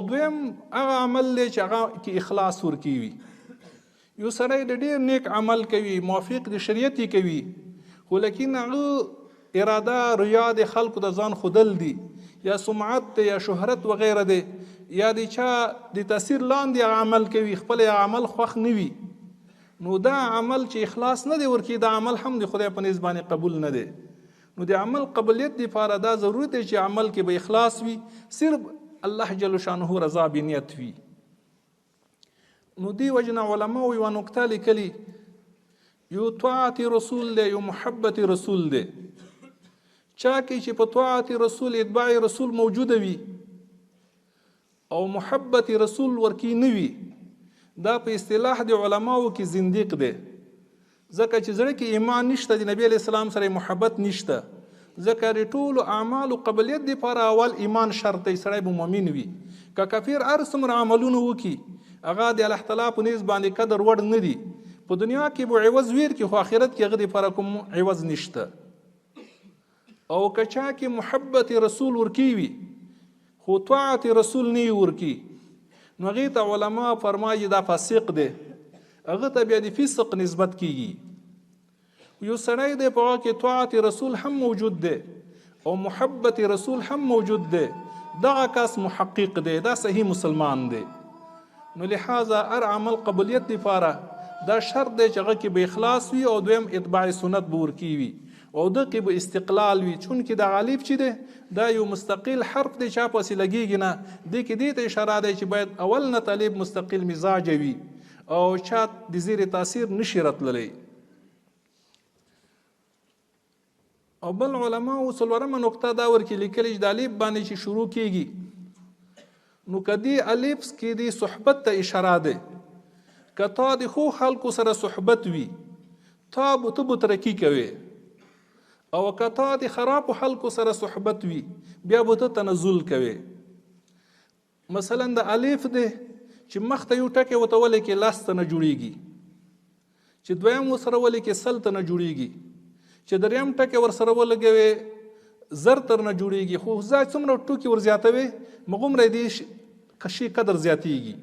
دویم هغه عمل دی چې هغه کې اخلاص ورکی وي. یو سړی د ډېر نیک عمل کوي، موافق د شریعت یې کوي، خو لیکن هغه اراده ریا د خلکو د ځان خودل دي، یا سمعت دی، یا شهرت وغیره دی، یا د چا د تاثیر لاندې هغه عمل کوي، خپل عمل خوښ نه وي، نو دا عمل چې اخلاص نه دی ورکی، دا عمل هم د خدای په نزد باندې قبول نه دی. نو د عمل قبولیت لپاره دا ضروري دی چې عمل کې به اخلاص وي، صرف الله جل شانه رضا بنیت وي. نو دی وجنه علماء یو نقطه لیکلي، یو طاعت رسول دی، یو محبت رسول دی. چا کې چې په طاعت رسول اتباع رسول موجوده وي او محبت رسول ورکی نه وي، دا په اصطلاح د علماو کې زنديق دی. ځکه چې زړه کې ایمان نشته، د نبی علیه السلام سره محبت نشته، ځکه د ټولو اعمالو قبلیت دپاره اول ایمان شرط دی، سړی به مؤمن وي. که کافر هر څومره عملونه وکړي، هغه د الله تعالی په نزد باندې قدر وړ نه دي. په دنیا کې به عوض ویر کې، خو آخرت کې هغه دپاره کوم عوض نشته. او که چا کې محبت رسول ورکی وي خو طاعت رسول نه ورکی، نو هغې ته علما فرمایي دا فاسق دی، هغه ته بیا د فسق نسبت کیږي. یو سړی دی په هغه کې طاعت رسول هم موجود دی او محبت رسول هم موجود دی، دغه کس محقق دی، دا صحیح مسلمان دی. نو لحاظه هر عمل قبولیت لپاره دا شرط دی چې هغه کې به اخلاص وي، او دویم اتباع سنت به ورکی وي، او دغه کې به استقلال وي. چونکې د الف چې دی دا یو مستقل حرف دی، چا پسې لګیږي نه، دې کې دې ته اشاره دی چې باید اول نه طالب مستقل مزاج وي او چا د زیر تاثیر نشي راتللی. او بل علما څلورمه نقطه دا ورکې لیکلي چې د الف باندې چې شروع کیږي، نو کدی الف کې دی صحبت ته اشاره ده. که تا د خو خلکو سره صحبت وي، تا به ترقی کوي، او که تا د خراب خلکو سره صحبت وي، بیا به ته تنزل کوي. مثلا د الف ده چې مخته یو ټکی ورته ولیکې لاس ته نه جوړیږي، چې دویم ورسره ولیکې سل ته نه جوړیږي، چې دریم ټکی ورسره ولګوي زر تر نه جوړیږي. خو ځای څومره ټوکي ور زیاتوي مغومره دې کشي قدر زیاتیږي.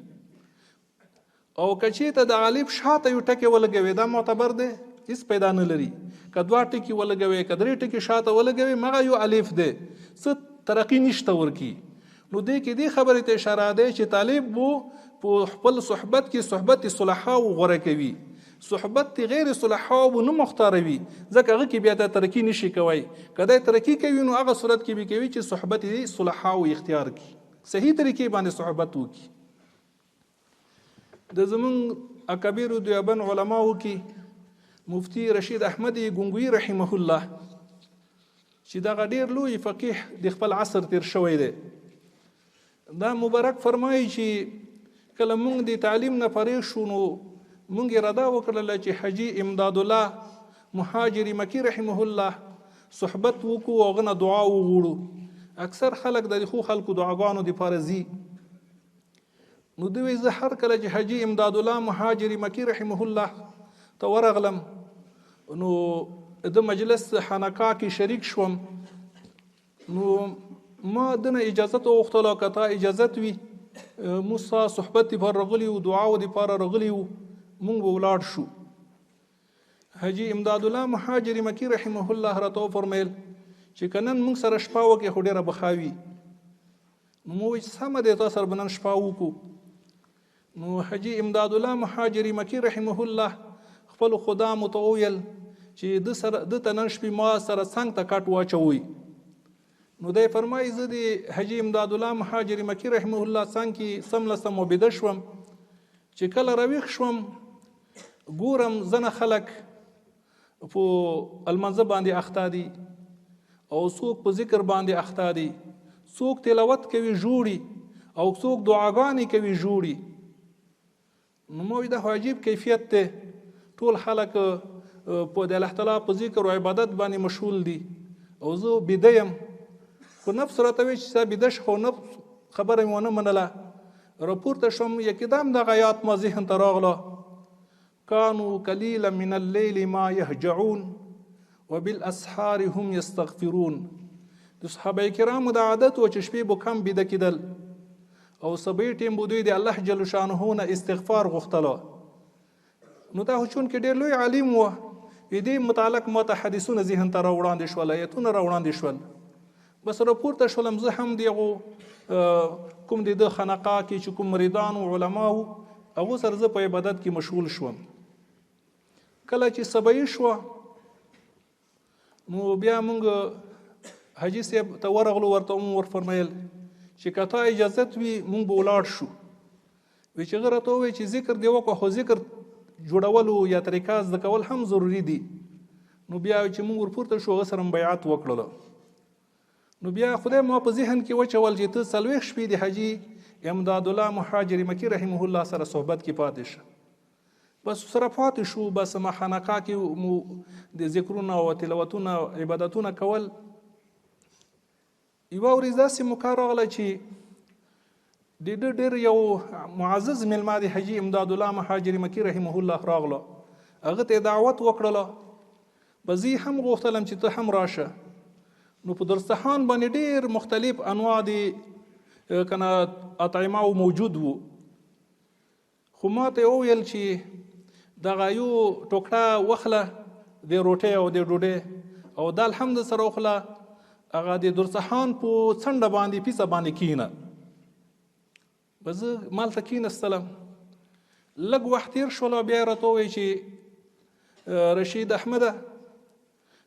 او کچې ته د الف شاته یو ټکی ولګوي، دا معتبر دی، هیڅ پیدا نه لري. که دوه ټکي ولګوي، که درې ټکي شاته ولګوي، مغه یو الف دی، څه ترقي نشته ورکی. نو دې کې دې خبرې ته اشاره دی چې طالب وو په خپل صحبت کې صحبت صلحاو غوره کوي، صحبت غیر صلحاو نه مختاروي، ځکه هغه کې بیا ته ترقي نشي کوي. که دا ترقي کوي نو هغه صورت کې به کوي چې صحبت صلحاو اختیار کی، صحیح طریقې باندې صحبت وکي. د زمونږ اکابر دیوبند علماو کې مفتی رشید احمدی ګونګوی رحمه الله چې دغه ډېر لوی فقیه د خپل عصر تیر شوی دی، دا مبارک فرمایي چې کله مونږ د تعلیم نه فارغ شو، نو مونږ اراده وکړله چې حاجي امداد الله مهاجر مکی رحمه الله صحبت وکړو او هغه نه دعا وغواړو. اکثر خلک د خو خلکو دعاګانو دپاره ځي. نو دوی زه هر کله چې حاجي امداد الله مهاجر مکی رحمه الله ته ورغلم، نو د مجلس حنکا کې شریک شوم، نو ما دنه اجازت وغوښتله، که تا اجازت وي موږ ستا صحبت دپاره راغلي وو، دعاو دپاره راغلي وو، مونږ به ولاړ شو. حاجي امداد الله مهاجر مکی رحمه الله راته وفرمیل چې که نن مونږ سره شپه وکړې خو ډېره بخاوي. نو مو وایي سمه دی، تا سره به نن شپه وکړو. نو حاجي امداد الله مهاجر مکی رحمه الله خپلو خدامو ته وویل چې ده ته نن شپې ما سره څنګ ته کټ واچوئ. نو دی فرمایي زه د حاجي امداد الله مهاجر مکی رحمه الله څنګ کې څملسته موبیده شوم، چې کله راویښ شوم ګورم ځنه خلک په المنځه باندې اخته دي، او څوک په ذکر باندې اخته دي، څوک تلاوت کوي جوړي، او څوک دعاګانې کوي جوړي. نو مو دا عجیب کیفیت دی، ټول خلک په د الله تعالی په ذکر او عبادت باندې مشغول دي، او زه بیده یم. خو نفس راته وایي چې بیده شه، خو نفس خبره مې ونه منله. راپورته شوم، یکدم دغه آیات ما ذهن ته راغله، کانوا قلیلا من اللیل ما یهجعون وبالاسحار هم یستغفرون. د صحابه کرامو د عادت و چې شپې به کم بیده کېدل، او سبې ټیم به دوی د الله جل شانه نه استغفار غوښتله. نو دا چون کې ډېر لوی عالم و، دې متعلق ماته حدیثونه ذهن ته راوړاندې شول، آیتونه راوړاندې شول. بس راپورته شولم زه هم دغو کوم د خانقاه کې چې کوم مریدان او علما وو هغو سره زه په عبادت کې مشغول شوم. کله چې سبې شوه نو بیا موږ حاجي صاحب ته ورغلو، ورته مو ورفرمیل چې که تا اجازت وي موږ به ولاړ شو. وی چې هغه راته ووایي چې ذکر دې وکړه، خو ذکر جوړولو یا طریقه زده کول هم ضروري دي. نو بیا چې موږ ورپورته شو هغه سره بیعت وکړلو. نو بیا خدای ما په ذهن کې وچول چې ته 40 شپې د حاجي امداد الله مهاجر مکی رحمه الله سره صحبت کې پاتې شه. بس سره پاتې شو. بس ما خانقاه کې مو د ذکرونه او تلاوتونه عبادتونه کول. یوه ورځ داسې موقع راغله چې د ډېر یو معزز مېلمه د حاجي امداد الله مهاجر مکی رحمه الله راغله، هغه ته دعوت وکړله. به زه هم غوښتلم چې ته هم راشه. نو په درستخان باندې ډېر مختلف انواع د کنه اطعمه موجود وو، خو ما ته وویل چې دغه یو ټوکړه وخله د روټۍ او د ډوډۍ او د الحمد سره وخله، هغه د درستخان په څنډه باندې پیڅه باندې کینه. به زه مالته کینستلم، لږ وخت تېر شول او بیا یې راته ووایي چې رشید احمده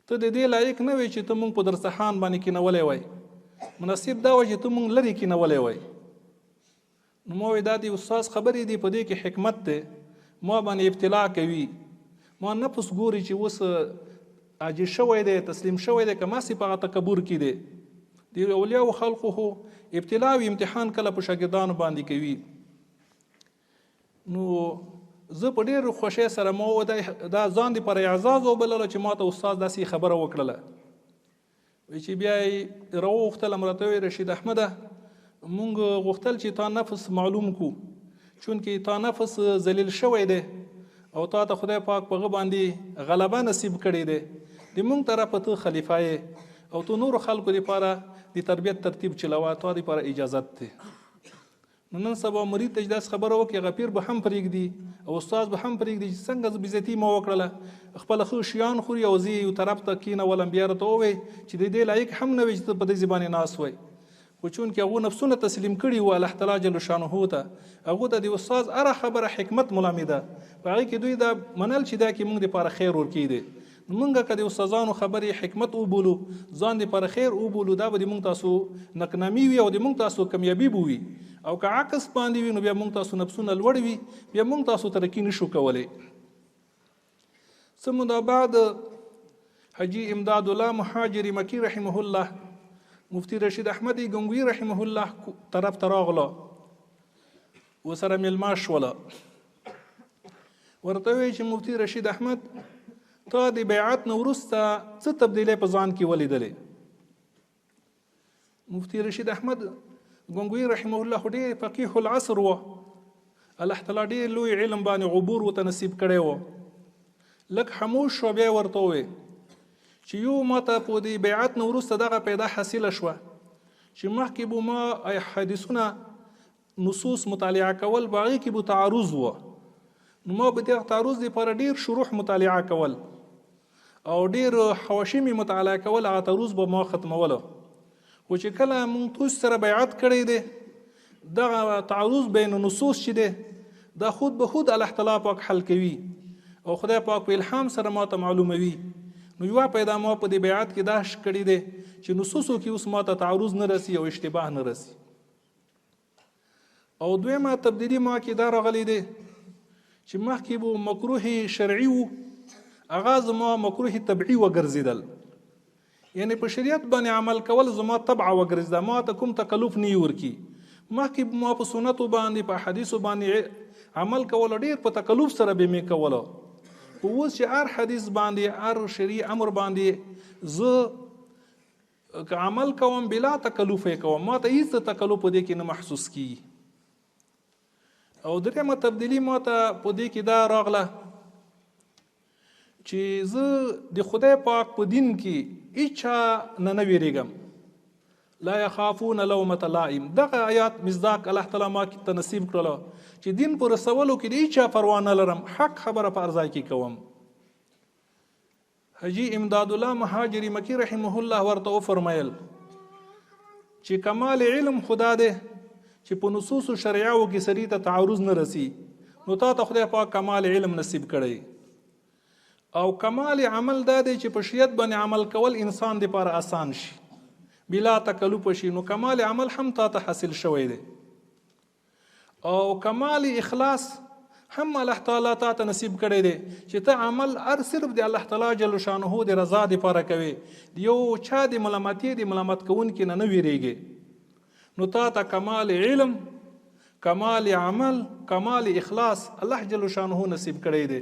ته د دې لایق نه وی چې ته مونږ په درستخان باندې کینولی وای، مناسب دا و چې ته مونږ لرې کینولی وای. نو ما وایي دا د استاد خبرې دي، په دې کې حکمت دی، ما باندې ابتلا کوي. ما نفس ګوري چې اوس عاجز شوی دی، تسلیم شوی دی، که ماسې په هغه تکبر کې دی. د اولیاو خلقو خو ابتلا او امتحان کله په شاګردانو باندې کوي. نو زه په ډېر خوښۍ سره ما دا ځان د پر اعزاز وبلله چې ما ته استاد داسې خبره وکړله. وایي چې بیا یې راوغوښتلم، راته وایي رشید احمده مونږ غوښتل چې تا نفس معلوم کو، چونکې تا نفس ذلیل شوی دی او تا ته خدای پاک په هغه باندې غلبه نصیب کړی دی. د مونږ طرفه ته خلیفه یې او تو نورو خلکو دپاره د تربیت ترتیب چلوه، تا دپاره اجازت دی. نو نن سبا مرید ته چې داسې خبره وکړي هغه پیر به هم پرېږدي او استاد به هم پرېږدي چې څنګه زه بېزتي ما وکړله، خپله ښه شیان خوري او زه یو طرف ته کېنولم. بیا راته ووایي چې د دې لایق هم نه وي چې ته په دې باندې ناست وای. خو چونکې هغو نفسونه تسلیم کړي وو الله تعالی جل شانه ته، هغو ته د استاد هره خبره حکمت ملامده، په هغې کې دوی دا منل چې دا کې موږ دپاره خیر ورکوي دی. نو موږ که د استادانو خبرې حکمت وبولو، ځان دپاره خیر وبولو، دا به د موږ تاسو نقنامي وي او د موږ تاسو کامیابي به وي. او که عکس باندې وي نو بیا موږ تاسو نفسونه لوړ وي، بیا موږ تاسو ترقي نشو کولی. څه موده بعد حاجي امداد الله مهاجر مکی رحمه الله مفتی رشید احمد گنگوی رحمه الله طرف ته راغله، ورسره میلمه شوله. ورته وایي چې مفتی رشید احمد تا د بیعت نه وروسته څه تبدیلی په ځان کې ولیدلې؟ مفتی رشید احمد گنگوی رحمه الله خو ډېر فقیح العصر و، الله تعالی ډېر لوی علم باندې عبور ورته نصیب کړی و. لږ خاموش شو، بیا ورته ووایي چې یو ما ته په دې بیعت نه وروسته دغه پیدا حاصله شوه چې مخکې به ما حدیثونه نصوص مطالعه کول، په هغې کې به تعارض و. نو ما به دغه تعارض دپاره ډېر شروح مطالعه کول او ډېر حواشي مې مطالعه کول، هغه تعارض به ما ختموله. خو چې کله مونږ توس سره بیعت کړی دی، دغه تعارض بین نصوص چې دی دا خود به خود الله تعالی پاک حل کوي او خدای پاک په الهام سره ما ته معلوموي. نو یوه پیدا ما په دې بیعت کې دا کړی دی چې نصوصو کې اوس ما ته تعارض نه رسي او اشتباه نه رسي. او دویمه تبدیلي ما کې دا راغلی دی چې مخکې به مکروه شرعي و، هغه زما مکروه طبعي وګرځېدل، یعنی په شریعت باندې عمل کول زما طبعه وګرځېده، ما ته کوم تکلف نه یې ورکي. مخکې ما په سنتو باندې په حدیثو باندې عمل کول ډېر په تکلف سره به مې کوله. خو اوس چې هر حدیث باندې هر شرعي امر باندې زه که عمل کوم بلا تکلف یې کوم، ما ته هېڅ تکلف په دې کې نه محسوس کېږي. او درېیمه تبدیلي ما ته په دې کې دا راغله چې زه د خدای پاک په دین کې هیچا نه ویریږم لا يخافون لومة لائم. دغه آیات مصداق الله تعالی ما ته نصیب کړل چې دین پر رسولو کې د هیچا پروا نه لرم، حق خبره په ارزای کې کوم. حاجی امداد الله مهاجری مکی رحمه الله ورته وفرمایل چې کمال علم خدا ده چې په نصوص شریعو کې سړي ته تعارض نه رسی، نو تا ته خدای پاک کمال علم نصیب کړی. او کمال عمل دا دی چې په شریعت باندې عمل کول انسان لپاره آسان شي بلا تکلف شي، نو کمال عمل هم تا ته حاصل شوی دی. او کمال اخلاص هم الله تعالی تا ته نصیب کړی دی چې ته عمل هر صرف د الله تعالی جل شانه د رضا لپاره کوي، یو چا د ملامتۍ د ملامت کوونکي نه ویریږي. نو تا ته کمال علم، کمال عمل، کمال اخلاص الله جل شانه نصیب کړی دی.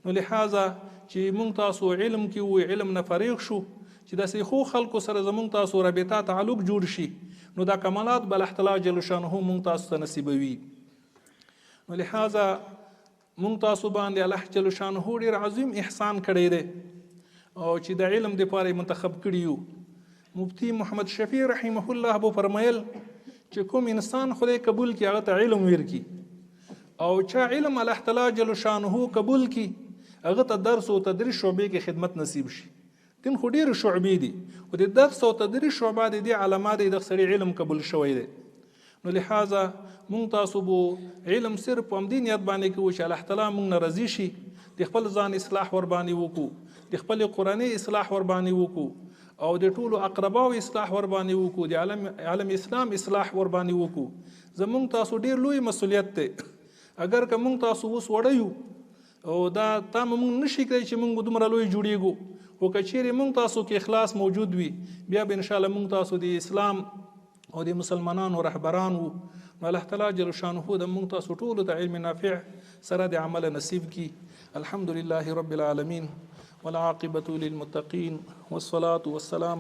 نو لہذا چې مونږ تاسو علم کې وو، علم نه فارغ شو، چې داسې خو خلکو سره زمونږ تاسو رابطه تعلق جوړ شي، نو دا کمالات به الله تعالی جل شانه مونږ تاسو ته نصیبوي. نو لہذا مونږ تاسو باندې الله جل شانه ډیر عظیم احسان کړی دی او چې د علم دپاره منتخب کړي یو. مفتی محمد شفیع رحمه الله بو فرمایل چې کوم انسان خدای قبول کړي هغه ته علم ورکړي، او چا علم الله تعالی جل شانه قبول کړي هغه ته درس او تدریس شعبې کې خدمت نصیب شي. دین خو ډیر شعبې دي او د درس او تدریس شعبه د علامات د سړي علم قبول شوی دی. نو لہذا مونږ تاسو بو علم صرف په همدې نیت باندې کوو چې الله تعالی مونږ نه راضي شي، د خپل ځان اصلاح ور باندې وکړو، د خپل قرآني اصلاح ور باندې وکړو، او د ټولو اقرباو اصلاح ور باندې وکړو، د عالم اسلام اصلاح ور باندې وکړو. زمونږ تاسو ډیر لوی مسؤلیت دی. اگر که مونږ تاسو اوس وړیو او دا تا مونږ نشي کړی چې مونږ دومره لوی جوړیږو، او که چیرې مونږ تاسو کې اخلاص موجود وي بیا به انشاءالله مونږ تاسو د اسلام او د مسلمانانو رهبران وو. نو الله تعالی جل شانه د مونږ تاسو ټولو ته علم نافع سره د عمل نصیب کی. الحمد لله رب العالمین والعاقبة للمتقین والصلاة والسلام